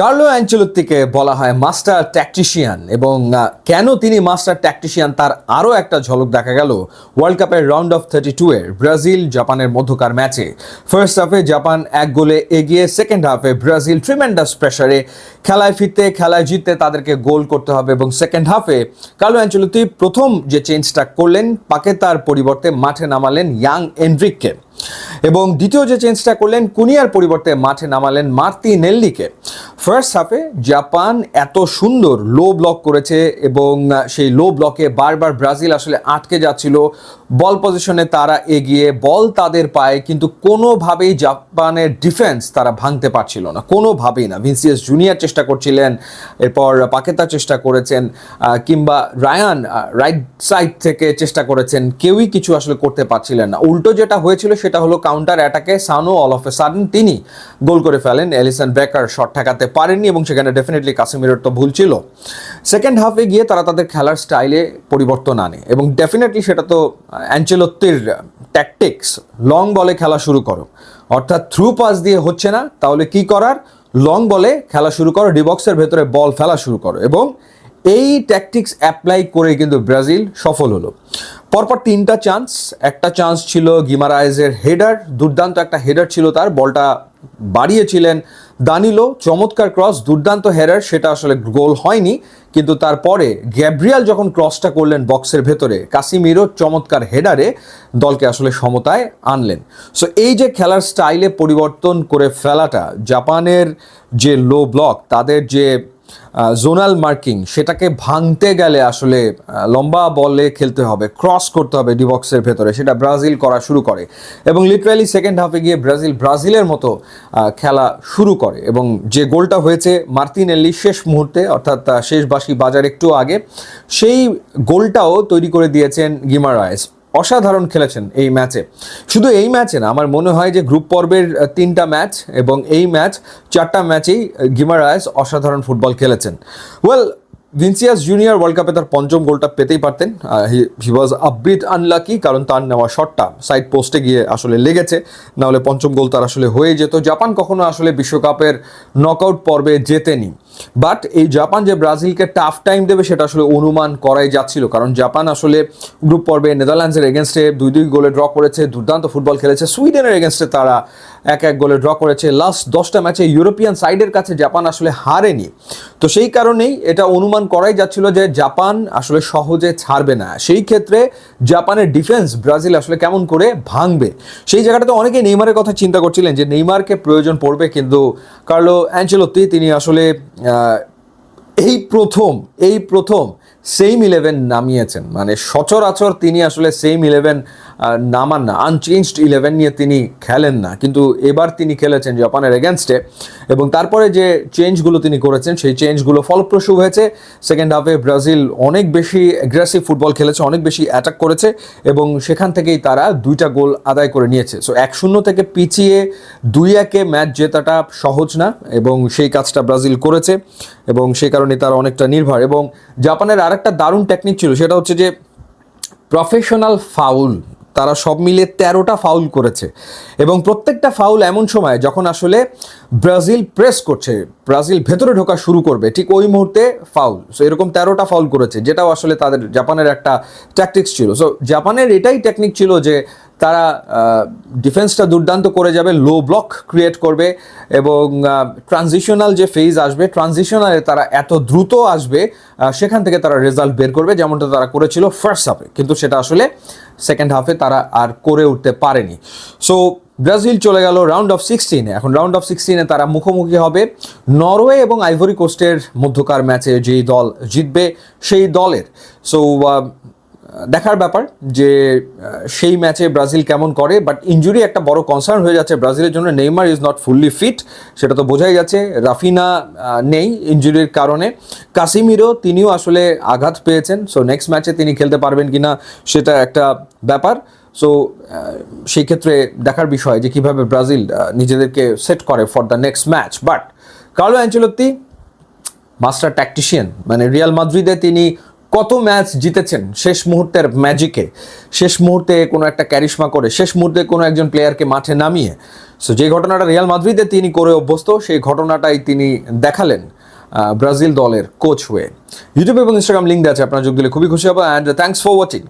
Carlo অ্যানচেলত্তিকে বলা হয় master tactician এবং কেন তিনি মাস্টার ট্যাকটিশিয়ান তার আরও একটা ঝলক দেখা গেল ওয়ার্ল্ড কাপের রাউন্ড অফ 32-এর ব্রাজিল জাপানের মধ্যকার ম্যাচে। ফার্স্ট হাফে জাপান 1 গোলে এগিয়ে, সেকেন্ড হাফে ব্রাজিল ট্রিমেন্ডাস প্রেসারে খেলায় ফিরতে খেলায় জিততে তাদেরকে গোল করতে হবে এবং সেকেন্ড হাফে কার্লো অ্যানচেলত্তি প্রথম যে চেঞ্জটা করলেন, পাকেতার পরিবর্তে মাঠে নামালেন ইয়াং এনরিককে এবং দ্বিতীয় যে চেঞ্জটা করলেন কুনিয়ার পরিবর্তে মাঠে নামালেন মার্তিনেল্লিকে। ফার্স্ট হাফে জাপান এত সুন্দর লো ব্লক করেছে এবং সেই লো ব্লকে বারবার ব্রাজিল আসলে আটকে যাচ্ছিল। বল পজিশনে তারা এগিয়ে, বল তাদের পায়ে, কিন্তু কোনোভাবেই জাপানের ডিফেন্স তারা ভাঙতে পারছিল না, কোনোভাবেই না। ভিনিসিয়াস জুনিয়র চেষ্টা করছিলেন, এরপর পাকেতা চেষ্টা করেছেন, কিংবা রায়ান রাইট সাইড থেকে চেষ্টা করেছেন, কেউই কিছু আসলে করতে পারছিলেন না। উল্টো যেটা হয়েছিল সেটা হলো কাউন্টার অ্যাটাকে সানো অল অফ এ সাডেন তিনি গোল করে ফেলেন। এলিসন বেকার শট ঠেকাতে পারেননি এবং সেখানে ডেফিনেটলি কাসেমিরোর তো ভুল ছিল। সেকেন্ড হাফে গিয়ে তারা তাদের খেলার স্টাইলে পরিবর্তন আনে এবং ডেফিনেটলি সেটা তো অ্যানচেলত্তির ট্যাকটিক্স। লং বলে খেলা শুরু করো, অর্থাৎ থ্রু পাস দিয়ে হচ্ছে না, তাহলে কি করার? লং বলে খেলা শুরু করো, ডিবক্সের ভেতরে বল ফেলা শুরু করো এবং এই ট্যাকটিক্স অ্যাপ্লাই করে কিন্তু ব্রাজিল সফল হলো। পরপর 3টা চান্স, একটা চান্স ছিল গিমারায়েজের হেডার, দুর্দান্ত একটা হেডার ছিল তার, বলটা বাড়িয়েছিলেন দানিলো, চমৎকার ক্রস, দুর্দান্ত হেডার, সেটা আসলে গোল হয়নি। কিন্তু তারপরে গ্যাব্রিয়াল যখন ক্রসটা করলেন বক্সের ভেতরে, কাসিমিরো চমৎকার হেডারে দলকে আসলে সমতায় আনলেন। সো এই যে খেলার স্টাইলে পরিবর্তন করে ফেলাটা, জাপানের যে লো ব্লক, তাদের যে জোনাল মার্কিং, সেটাকে ভাঙতে গেলে আসলে লম্বা বলে খেলতে হবে, ক্রস করতে হবে ডিবক্সের ভেতরে, সেটা ব্রাজিল করা শুরু করে এবং লিটারালি সেকেন্ড হাফে গিয়ে ব্রাজিলের মতো খেলা শুরু করে এবং যে গোলটা হয়েছে মার্তিনেল্লি শেষ মুহূর্তে, অর্থাৎ শেষ বাঁশি বাজার একটু আগে, সেই গোলটাও তৈরি করে দিয়েছেন গিমারায়েজ। অসাধারণ খেলেছেন এই ম্যাচে। শুধু এই ম্যাচে না, আমার মনে হয় যে গ্রুপ পর্বের 3টা ম্যাচ এবং এই ম্যাচ 4টা ম্যাচেই গিমারায়েজ অসাধারণ ফুটবল খেলেছেন। ওয়েল, ভিনিসিয়াস জুনিয়র ওয়ার্ল্ড কাপে তার 5ম গোলটা পেতেই পারতেন। হি ওয়াজ আ বিট আনলাকি, কারণ তার নেওয়া শটটা সাইড পোস্টে গিয়ে আসলে লেগেছে, নাহলে 5ম গোল তার আসলে হয়ে যেত। জাপান কখনো আসলে বিশ্বকাপের নকআউট পর্বে জেতেনি, বাট এই জাপান যে ব্রাজিলকে টাফ টাইম দেবে সেটা আসলে অনুমান করাই যাচ্ছিল, কারণ জাপান আসলে গ্রুপ পর্বে নেদারল্যান্ডসের এগেনস্টে 2-2 গোলে ড্র করেছে, দুর্দান্ত ফুটবল খেলেছে। সুইডেনের এগেনস্টে তারা 1-1 গোলে ড্র করেছে। লাস্ট 10টা ম্যাচে ইউরোপিয়ান সাইডের কাছে জাপান আসলে হারেনি। তো সেই কারণেই এটা অনুমান করাই যাচ্ছিল যে জাপান আসলে সহজে ছাড়বে না। সেই ক্ষেত্রে জাপানের ডিফেন্স ব্রাজিল আসলে কেমন করে ভাঙবে, সেই জায়গাটাতে অনেকে নেইমারের কথা চিন্তা করছিলেন যে নেইমারকে প্রয়োজন পড়বে, কিন্তু কার্লো অ্যানচেলত্তি তিনি আসলে এই প্রথম সেম 11 নামিয়েছেন। মানে সচরাচর তিনি আসলে সেম 11 নামান না, আনচেঞ্জড 11 নিয়ে তিনি খেলেন না, কিন্তু এবার তিনি খেলেছেন জাপানের এগেনস্টে এবং তারপরে যে চেঞ্জগুলো তিনি করেছেন সেই চেঞ্জগুলো ফলপ্রসূ হয়েছে। সেকেন্ড হাফে ব্রাজিল অনেক বেশি অ্যাগ্রেসিভ ফুটবল খেলেছে, অনেক বেশি অ্যাটাক করেছে এবং সেখান থেকেই তারা 2টা গোল আদায় করে নিয়েছে। সো 1-0 থেকে পিছিয়ে 2-1-এ ম্যাচ জেতাটা সহজ না এবং সেই কাজটা ব্রাজিল করেছে এবং সেই কারণে তারা অনেকটা নির্ভর। এবং জাপানের আরেকটা দারুণ টেকনিক ছিল, সেটা হচ্ছে যে প্রফেশনাল ফাউল। তারা সব মিলিয়ে 13টা ফাউল করেছে এবং প্রত্যেকটা ফাউল এমন সময় যখন আসলে ব্রাজিল প্রেস করছে, ব্রাজিল ভেতরে ঢোকা শুরু করবে, ঠিক ওই মুহূর্তে ফাউল। সো এরকম 13টা ফাউল করেছে, যেটাও আসলে তাদের জাপানের একটা ট্যাকটিক্স ছিল। সো জাপানের এটাই টেকনিক ছিল যে তারা ডিফেন্সটা দুর্দান্ত করে যাবে, লো ব্লক ক্রিয়েট করবে এবং ট্রানজিশনাল যে ফেজ আসবে, ট্রানজিশনালে তারা এত দ্রুত আসবে, সেখান থেকে তারা রেজাল্ট বের করবে, যেমনটা তারা করেছিল ফার্স্ট হাফে, কিন্তু সেটা আসলে সেকেন্ড হাফে তারা আর করে উঠতে পারেনি। সো ব্রাজিল চলে গেল রাউন্ড অফ 16-এ। এখন রাউন্ড অফ 16-এ তারা মুখোমুখি হবে নরওয়ে এবং আইভরি কোস্টের মধ্যকার ম্যাচে যেই দল জিতবে সেই দলের। সো দেখার ব্যাপার যে সেই ম্যাচে ব্রাজিল কেমন করে, বাট ইনজুরি একটা বড় কনসার্ন হয়ে যাচ্ছে ব্রাজিলের জন্য। Neymar is not fully fit, সেটা তো বোঝাই যাচ্ছে। রাফিনা নেই ইনজুরির কারণে। কাসিমিরো তিনিও আসলে আঘাত পেয়েছেন, সো নেক্সট ম্যাচে তিনি খেলতে পারবেন কিনা সেটা একটা ব্যাপার। সো সেই ক্ষেত্রে দেখার বিষয় যে কীভাবে ব্রাজিল নিজেদেরকে সেট করে for the next match. But Carlo Ancelotti master tactician, মানে রিয়াল মাদ্রিদে তিনি কত ম্যাচ জিতেছেন শেষ মুহূর্তের ম্যাজিকে, শেষ মুহূর্তে কোনো একটা ক্যারিশমা করে, শেষ মুহূর্তে কোনো একজন প্লেয়ারকে মাঠে নামিয়ে। সো যে ঘটনাটা রিয়াল মাদ্রিদে তিনি করে অভ্যস্ত, সেই ঘটনাটাই তিনি দেখালেন ব্রাজিল দলের কোচ হয়ে। ইউটিউব এবং ইনস্টাগ্রাম লিঙ্ক দেওয়া আছে, আপনারা যোগ দিলে খুবই খুশি হবো। And thanks for watching.